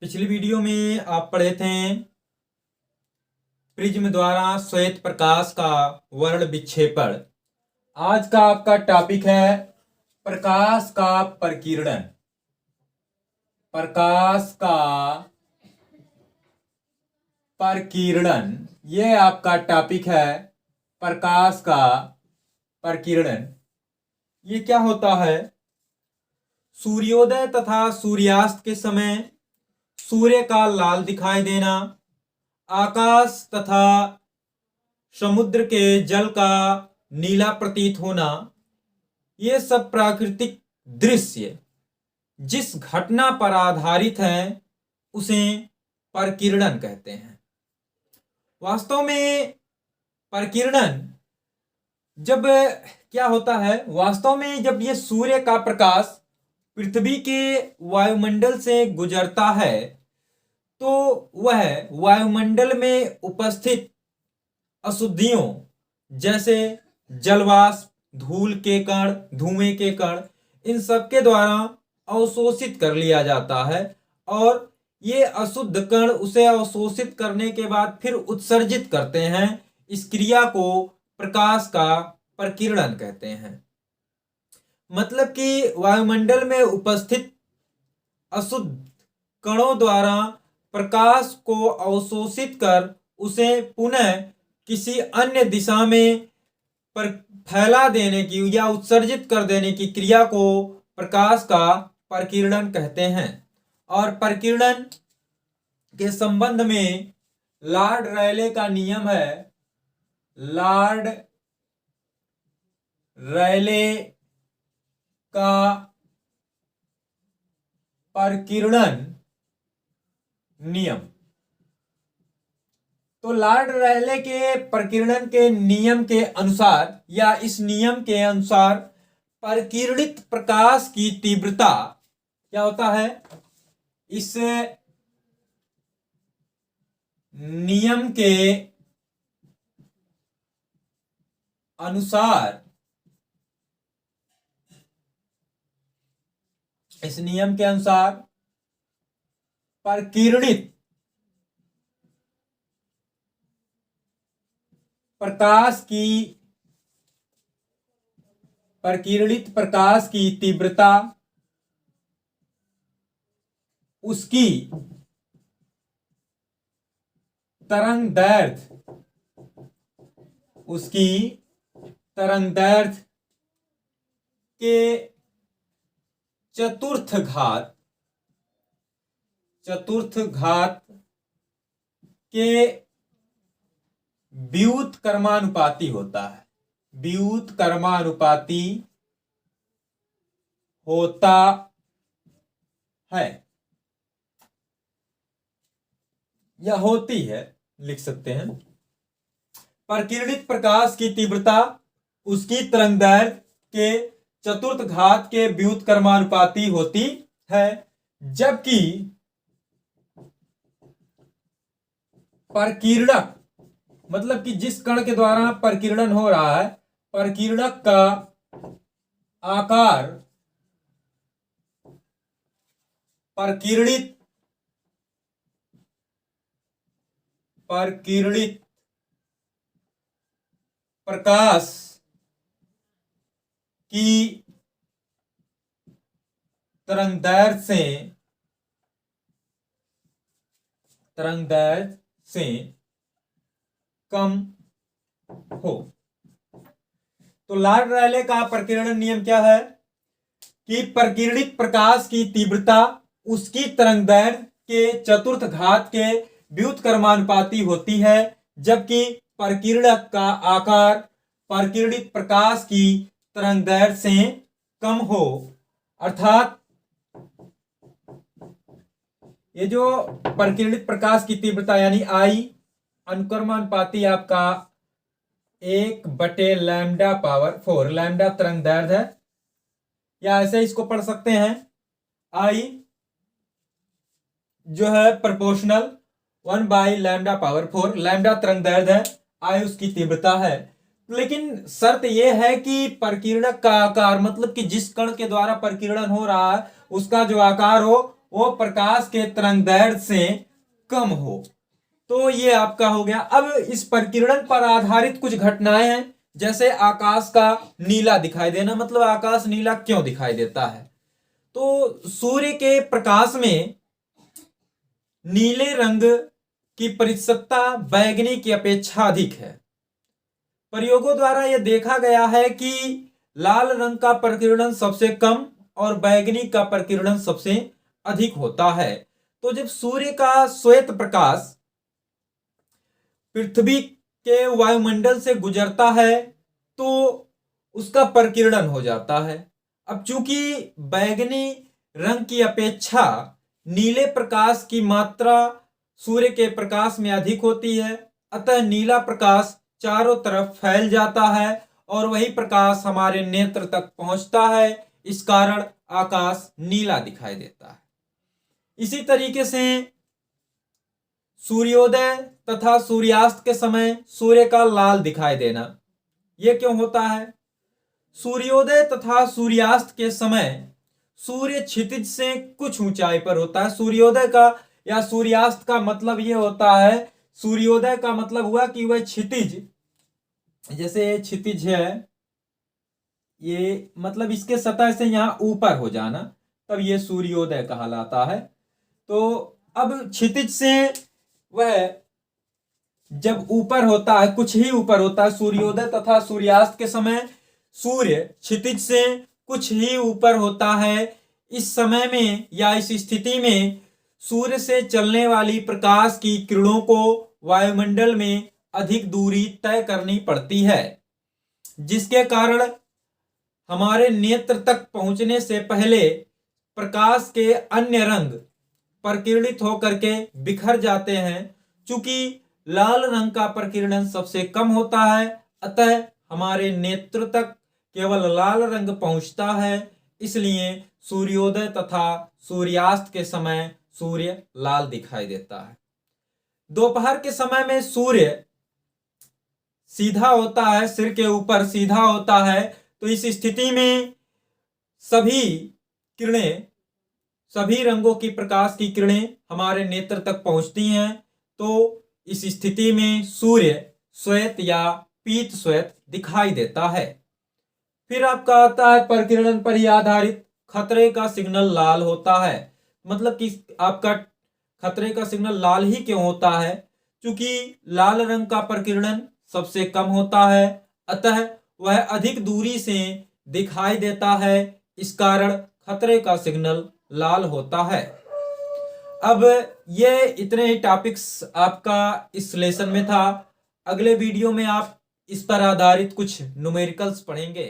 पिछली वीडियो में आप पढ़े थे प्रिज्म द्वारा श्वेत प्रकाश का वर्ण विक्षेपण। आज का आपका टॉपिक है प्रकाश का प्रकीर्णन। प्रकाश का प्रकीर्णन, ये आपका टॉपिक है। प्रकाश का प्रकीर्णन ये क्या होता है? सूर्योदय तथा सूर्यास्त के समय सूर्य का लाल दिखाई देना, आकाश तथा समुद्र के जल का नीला प्रतीत होना, ये सब प्राकृतिक दृश्य जिस घटना पर आधारित है उसे प्रकीर्णन कहते हैं। वास्तव में प्रकीर्णन जब क्या होता है, वास्तव में जब ये सूर्य का प्रकाश पृथ्वी के वायुमंडल से गुजरता है तो वह वायुमंडल में उपस्थित अशुद्धियों जैसे जलवाष्प, धूल के कण, धुएं के कण, इन सब के द्वारा अवशोषित कर लिया जाता है और ये अशुद्ध कण उसे अवशोषित करने के बाद फिर उत्सर्जित करते हैं। इस क्रिया को प्रकाश का प्रकीर्णन कहते हैं। मतलब कि वायुमंडल में उपस्थित अशुद्ध कणों द्वारा प्रकाश को अवशोषित कर उसे पुनः किसी अन्य दिशा में फैला देने की या उत्सर्जित कर देने की क्रिया को प्रकाश का प्रकीर्णन कहते हैं। और प्रकीर्णन के संबंध में लॉर्ड रेले का नियम है। लॉर्ड रेले का प्रकीर्णन नियम। तो लॉर्ड रेले के प्रकीर्णन के नियम के अनुसार या इस नियम के अनुसार प्रकीर्णित प्रकाश की तीव्रता क्या होता है? इस नियम के अनुसार, इस नियम के अनुसार प्रकीर्णित प्रकाश की तीव्रता उसकी तरंगदैर्घ्य के चतुर्थ घात के व्युत्क्रमानुपाती होता है। व्युत्क्रमानुपाती होता है या होती है, लिख सकते हैं। प्रकीर्णित प्रकाश की तीव्रता उसकी तरंगदैर्घ्य के चतुर्थ घात के व्युत्क्रमानुपाती होती है, जबकि प्रकीर्णक मतलब कि जिस कण के द्वारा प्रकीर्णन हो रहा है, प्रकीर्णक का आकार प्रकीर्णित प्रकाश की तरंगदैर्घ्य से कम हो। तो लॉर्ड रेले का प्रकीर्णन नियम क्या है कि प्रकीर्णित प्रकाश की तीव्रता उसकी तरंगदैर्घ्य के चतुर्थ घात के व्युत्क्रमानुपाती होती है, जबकि प्रकीर्णक का आकार प्रकीर्णित प्रकाश की तरंगदैर्घ्य से कम हो। अर्थात ये जो प्रकीर्णित प्रकाश की तीव्रता यानी आई अनुक्रमानुपाती आपका 1/λ/4 लैम्डा तरंगदैर्घ्य है, या ऐसे इसको पढ़ सकते हैं आई जो है प्रोपोर्शनल 1/λ/4 लैम्डा तरंगदैर्घ्य है, आई उसकी तीव्रता है। लेकिन शर्त यह है कि प्रकीर्णक का आकार मतलब कि जिस कण के द्वारा प्रकीर्णन हो रहा है उसका जो आकार हो वो प्रकाश के तरंगदैर्घ्य से कम हो। तो ये आपका हो गया। अब इस प्रकीर्णन पर आधारित कुछ घटनाएं हैं, जैसे आकाश का नीला दिखाई देना। मतलब आकाश नीला क्यों दिखाई देता है? तो सूर्य के प्रकाश में नीले रंग की प्रतिशतता बैंगनी की अपेक्षा अधिक है। प्रयोगों द्वारा यह देखा गया है कि लाल रंग का प्रकीर्णन सबसे कम और बैंगनी का प्रकीर्णन सबसे अधिक होता है। तो जब सूर्य का श्वेत प्रकाश पृथ्वी के वायुमंडल से गुजरता है तो उसका प्रकीर्णन हो जाता है। अब चूंकि बैंगनी रंग की अपेक्षा नीले प्रकाश की मात्रा सूर्य के प्रकाश में अधिक होती है, अतः नीला प्रकाश चारों तरफ फैल जाता है और वही प्रकाश हमारे नेत्र तक पहुंचता है। इस कारण आकाश नीला दिखाई देता है। इसी तरीके से सूर्योदय तथा सूर्यास्त के समय सूर्य का लाल दिखाई देना, यह क्यों होता है? सूर्योदय तथा सूर्यास्त के समय सूर्य क्षितिज से कुछ ऊंचाई पर होता है। सूर्योदय का या सूर्यास्त का मतलब यह होता है, सूर्योदय का मतलब हुआ कि वह क्षितिज, जैसे क्षितिज है ये, मतलब इसके सतह से यहां ऊपर हो जाना, तब यह सूर्योदय कहलाता है। तो अब क्षितिज से वह जब ऊपर होता है, कुछ ही ऊपर होता है, सूर्योदय तथा सूर्यास्त के समय सूर्य क्षितिज से कुछ ही ऊपर होता है। इस समय में या इस स्थिति में सूर्य से चलने वाली प्रकाश की किरणों को वायुमंडल में अधिक दूरी तय करनी पड़ती है, जिसके कारण हमारे नेत्र तक पहुंचने से पहले प्रकाश के अन्य रंग प्रकीर्णित होकर के बिखर जाते हैं। चूंकि लाल रंग का प्रकीर्णन सबसे कम होता है, अतः हमारे नेत्र तक केवल लाल रंग पहुंचता है। इसलिए सूर्योदय तथा सूर्यास्त के समय सूर्य लाल दिखाई देता है। दोपहर के समय में सूर्य सीधा होता है, सिर के ऊपर सीधा होता है। तो इस स्थिति में सभी किरणें, सभी रंगों की प्रकाश की किरणें हमारे नेत्र तक पहुंचती हैं। तो इस स्थिति में सूर्य श्वेत या पीत श्वेत दिखाई देता है। फिर आपका आता है प्रकीर्णन पर ही आधारित खतरे का सिग्नल लाल होता है। मतलब कि आपका खतरे का सिग्नल लाल ही क्यों होता है? क्योंकि लाल रंग का प्रकीर्णन सबसे कम होता है, अतः वह अधिक दूरी से दिखाई देता है। इस कारण खतरे का सिग्नल लाल होता है। अब ये इतने ही टॉपिक्स आपका इस लेसन में था। अगले वीडियो में आप इस पर आधारित कुछ न्यूमेरिकल्स पढ़ेंगे।